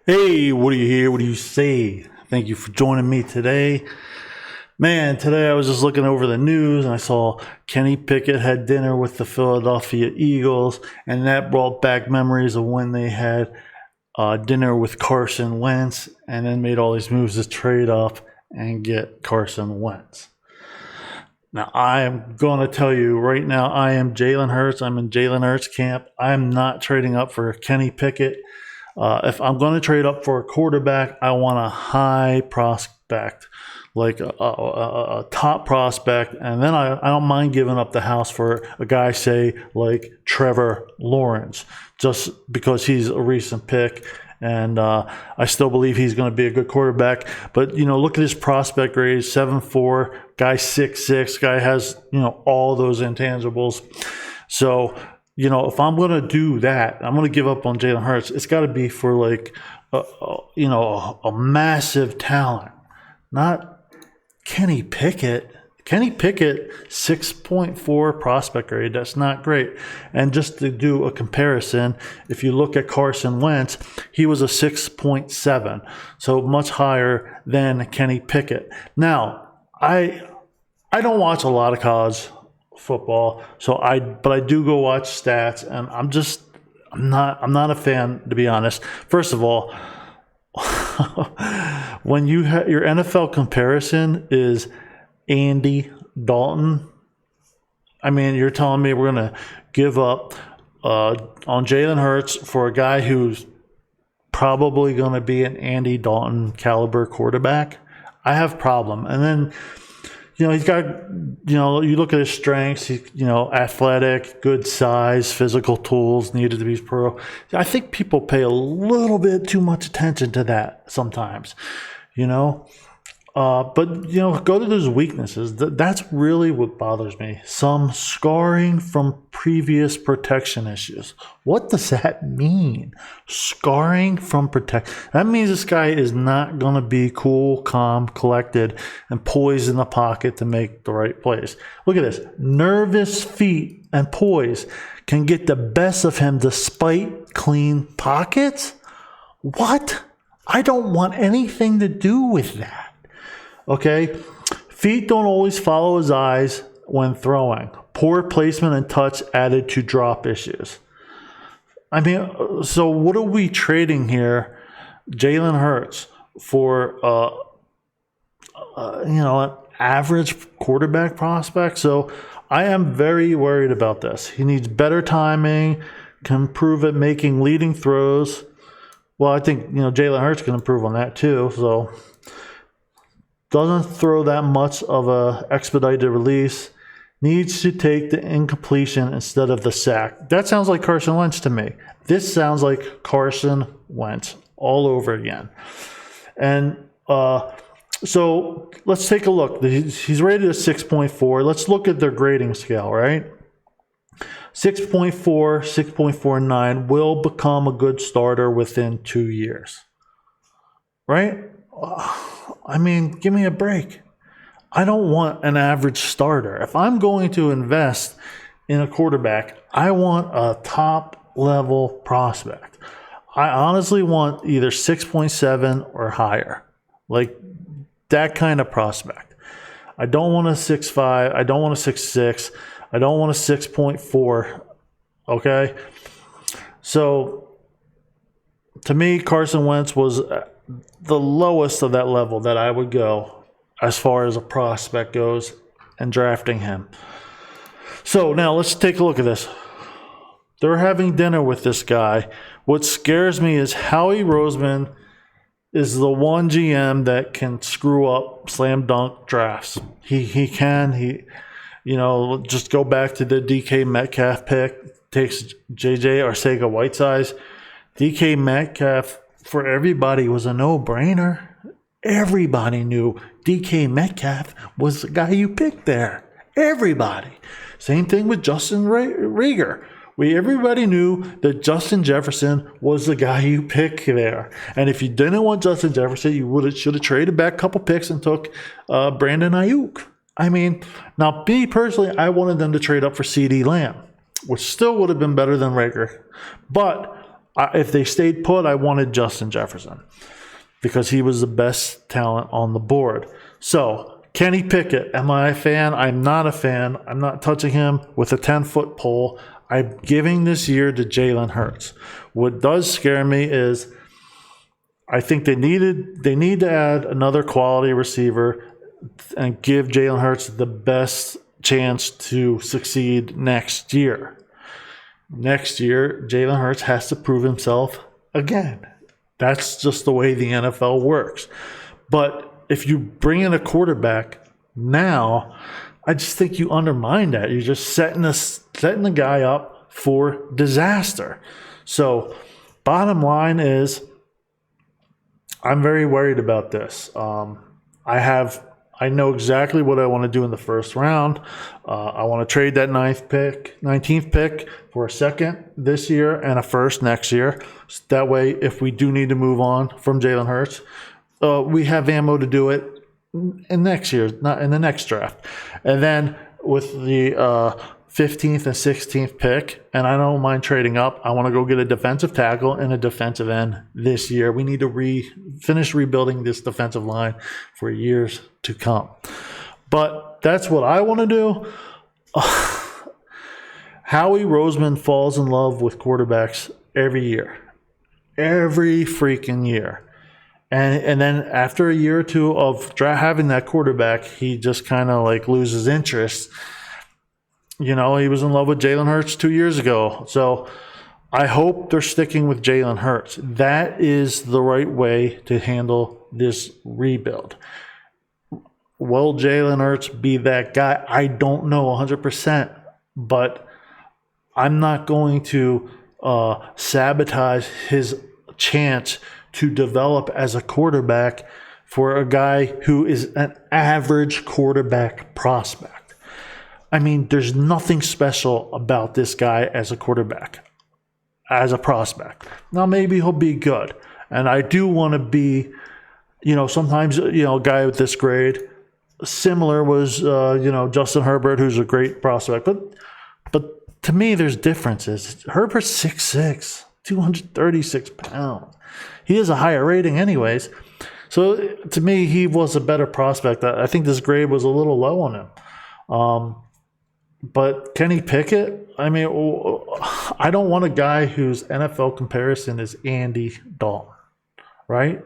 Hey, what do you hear? What do you say? Thank you for joining me today. Man, today I was just looking over the news and I saw Kenny Pickett had dinner with the Philadelphia Eagles, and that brought back memories of when they had dinner with Carson Wentz and then made all these moves to trade up and get Carson Wentz. Now, I am going to tell you right now, I am Jalen Hurts. I'm in Jalen Hurts camp. I'm not trading up for Kenny Pickett. If I'm going to trade up for a quarterback, I want a high prospect, like a top prospect. And then I don't mind giving up the house for a guy, say, like Trevor Lawrence, just because he's a recent pick. And I still believe he's going to be a good quarterback. But, look at his prospect grade, 7'4", guy 6'6", guy has, all those intangibles. So, if I'm going to do that, I'm going to give up on Jalen Hurts. It's got to be for like, a massive talent, not Kenny Pickett. Kenny Pickett, 6.4 prospect grade. That's not great. And just to do a comparison, if you look at Carson Wentz, he was a 6.7, so much higher than Kenny Pickett. Now, I don't watch a lot of college football, but I do go watch stats, and I'm not a fan, to be honest. First of all, when your NFL comparison is Andy Dalton, I mean, you're telling me we're going to give up on Jalen Hurts for a guy who's probably going to be an Andy Dalton caliber quarterback? I have a problem. And then he's got, you look at his strengths, he's, athletic, good size, physical tools needed to be pro. I think people pay a little bit too much attention to that sometimes, But, go to those weaknesses. That's really what bothers me. Some scarring from previous protection issues. What does that mean? Scarring from protection. That means this guy is not going to be cool, calm, collected, and poised in the pocket to make the right plays. Look at this. Nervous feet and poise can get the best of him despite clean pockets? What? I don't want anything to do with that. Okay, feet don't always follow his eyes when throwing. Poor placement and touch added to drop issues. I mean, so what are we trading here? Jalen Hurts for, an average quarterback prospect. So I am very worried about this. He needs better timing, can improve at making leading throws. Well, I think, Jalen Hurts can improve on that too. So doesn't throw that much of a expedited release, needs to take the incompletion instead of the sack. That sounds like Carson Wentz to me. This sounds like Carson Wentz all over again. And so let's take a look. He's rated a 6.4. Let's look at their grading scale, right? 6.4, 6.49 will become a good starter within 2 years, right? I mean, give me a break. I don't want an average starter. If I'm going to invest in a quarterback, I want a top-level prospect. I honestly want either 6.7 or higher, like that kind of prospect. I don't want a 6.5. I don't want a 6.6. I don't want a 6.4, okay? So, to me, Carson Wentz was the lowest of that level that I would go as far as a prospect goes and drafting him. So now let's take a look at this. They're having dinner with this guy. What scares me is Howie Roseman is the one GM that can screw up slam dunk drafts. He can. Just go back to the DK Metcalf pick. Takes JJ Arcega-Whiteside. DK Metcalf for everybody was a no-brainer. Everybody knew DK Metcalf was the guy you picked there. Everybody. Same thing with Justin Reagor. Everybody knew that Justin Jefferson was the guy you picked there. And if you didn't want Justin Jefferson, you should have traded back a couple picks and took Brandon Ayuk. I mean, now me personally, I wanted them to trade up for CeeDee Lamb, which still would have been better than Reagor. But If they stayed put, I wanted Justin Jefferson because he was the best talent on the board. So, Kenny Pickett, am I a fan? I'm not a fan. I'm not touching him with a 10-foot pole. I'm giving this year to Jalen Hurts. What does scare me is I think they need to add another quality receiver and give Jalen Hurts the best chance to succeed next year. Next year, Jalen Hurts has to prove himself again. That's just the way the NFL works. But if you bring in a quarterback now, I just think you undermine that. You're just setting the guy up for disaster. So, bottom line is, I'm very worried about this. I know exactly what I want to do in the first round. I want to trade that 19th pick for a second this year and a first next year. That way, if we do need to move on from Jalen Hurts, we have ammo to do it in next year, not in the next draft. And then with the 15th and 16th pick, and I don't mind trading up. I want to go get a defensive tackle and a defensive end this year. We need to finish rebuilding this defensive line for years to come. But that's what I want to do. Howie Roseman falls in love with quarterbacks every year. Every freaking year. And then after a year or two of having that quarterback, he just kind of like loses interest. You know, he was in love with Jalen Hurts 2 years ago. So I hope they're sticking with Jalen Hurts. That is the right way to handle this rebuild. Will Jalen Hurts be that guy? I don't know 100%, but I'm not going to sabotage his chance to develop as a quarterback for a guy who is an average quarterback prospect. I mean, there's nothing special about this guy as a quarterback, as a prospect. Now, maybe he'll be good. And I do want to be, sometimes, a guy with this grade. Similar was, Justin Herbert, who's a great prospect. But to me, there's differences. Herbert's 6'6", 236 pounds. He has a higher rating anyways. So to me, he was a better prospect. I think this grade was a little low on him. But Kenny Pickett, I mean, I don't want a guy whose NFL comparison is Andy Dalton, right?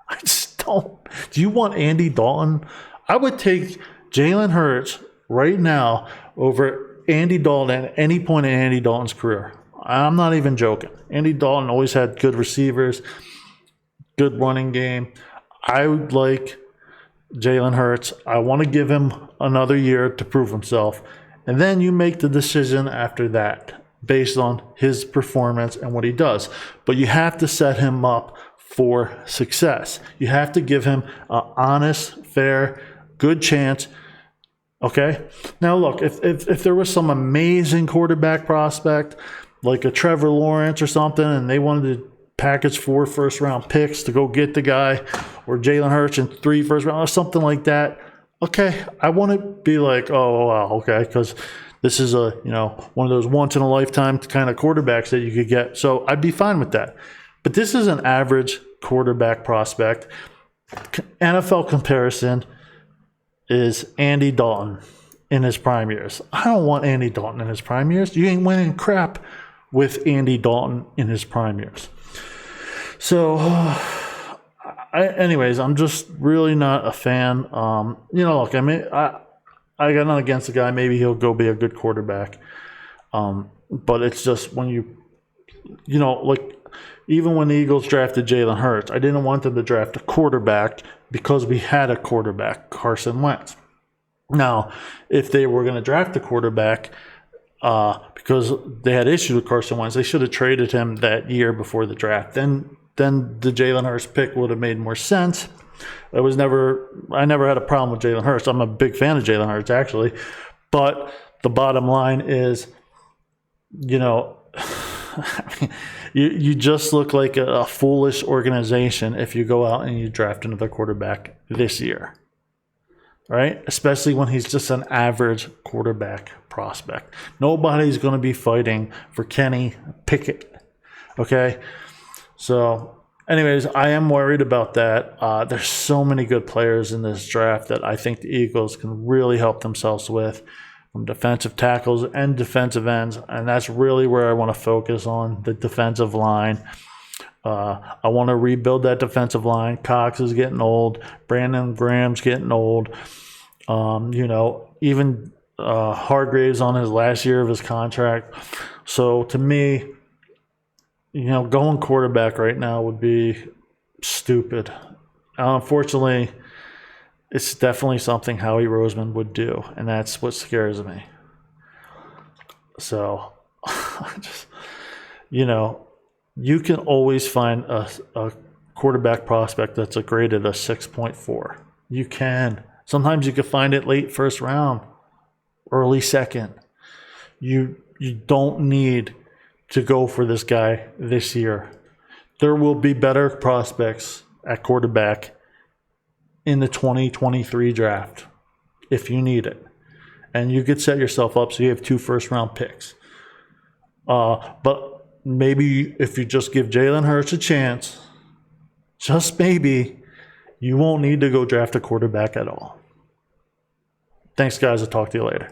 I just don't. Do you want Andy Dalton? I would take Jalen Hurts right now over Andy Dalton at any point in Andy Dalton's career. I'm not even joking. Andy Dalton always had good receivers, good running game. I would like Jalen Hurts. I want to give him another year to prove himself. And then you make the decision after that based on his performance and what he does. But you have to set him up for success. You have to give him an honest, fair, good chance. Okay? Now, look, if there was some amazing quarterback prospect like a Trevor Lawrence or something and they wanted to package 4 first-round picks to go get the guy, or Jalen Hurts and 3 first-round or something like that, okay, I want to be like, oh, wow, okay, because this is one of those once-in-a-lifetime kind of quarterbacks that you could get. So I'd be fine with that. But this is an average quarterback prospect. NFL comparison is Andy Dalton in his prime years. I don't want Andy Dalton in his prime years. You ain't winning crap with Andy Dalton in his prime years. So... anyways, I'm just really not a fan. Look, I mean, I got nothing against the guy. Maybe he'll go be a good quarterback. But it's just when even when the Eagles drafted Jalen Hurts, I didn't want them to draft a quarterback because we had a quarterback, Carson Wentz. Now, if they were going to draft a quarterback because they had issues with Carson Wentz, they should have traded him that year before the draft. Then the Jalen Hurts pick would have made more sense. I never had a problem with Jalen Hurts. I'm a big fan of Jalen Hurts, actually. But the bottom line is, you just look like a foolish organization if you go out and you draft another quarterback this year, right? Especially when he's just an average quarterback prospect. Nobody's going to be fighting for Kenny Pickett. Okay. So, anyways, I am worried about that. There's so many good players in this draft that I think the Eagles can really help themselves with, from defensive tackles and defensive ends. And that's really where I want to focus on, the defensive line. I want to rebuild that defensive line. Cox is getting old. Brandon Graham's getting old. Even Hargrave's on his last year of his contract. So to me, going quarterback right now would be stupid. Unfortunately, it's definitely something Howie Roseman would do, and that's what scares me. So, you can always find a quarterback prospect that's graded a 6.4. You can. Sometimes you can find it late first round, early second. You don't need to go for this guy this year. There will be better prospects at quarterback in the 2023 draft if you need it. And you could set yourself up so you have 2 first-round picks. But maybe if you just give Jalen Hurts a chance, just maybe, you won't need to go draft a quarterback at all. Thanks, guys. I'll talk to you later.